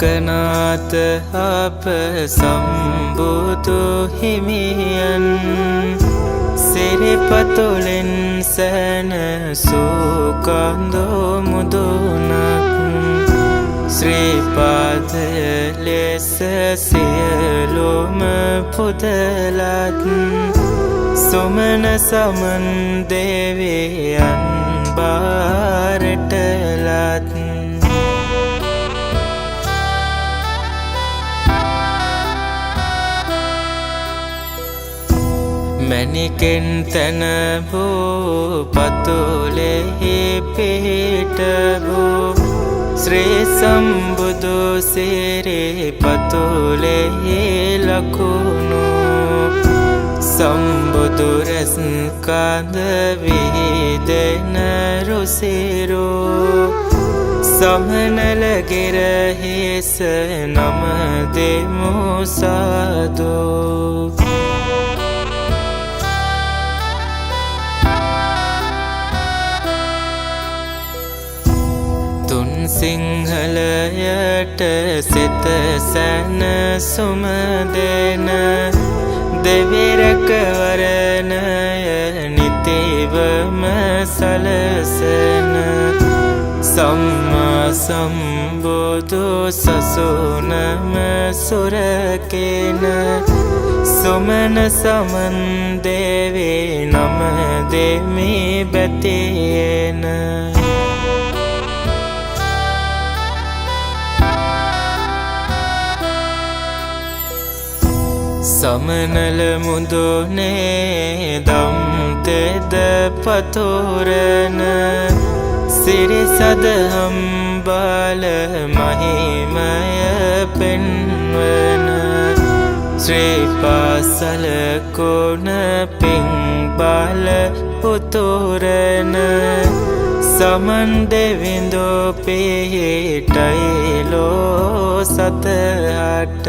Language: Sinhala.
ලෝකනාථ අප සම්බුදු හිමියන් සිරිපතුලෙන් සැනසූ කඳු මුදුනක් ශ්‍රීපාදය ලෙස සියලුම පුදලත් සුමන සමන් දෙවියන් බාරටලත් මැණිකෙන් තැනවූ පතුලෙහි පිහිටවූ ශ්‍රී සම්බුදු සිරිපතුලෙහි ලකුණු සම්බුදු රැස් කඳ විහිදෙන රුසිරු සමනල ගිරහිස නම දෙමු සාදු සිංහලයට සිත සැනසුම දෙන දෙවිරකවරණය නිතිවම සලසන සම්මා සම්බුදු සසුනම සුරකින සුමන සමන් දෙවි නම දෙමි බැතියෙන සමනල මුදුනේ දම් තෙද පතුරන සිරිසදහම් බාල මහිමය පෙන්වන ශ්‍රීපාසල කුණ පිං බාල පුතුරන සමන් දෙවිඳු පිහිටයිලෝ සතහට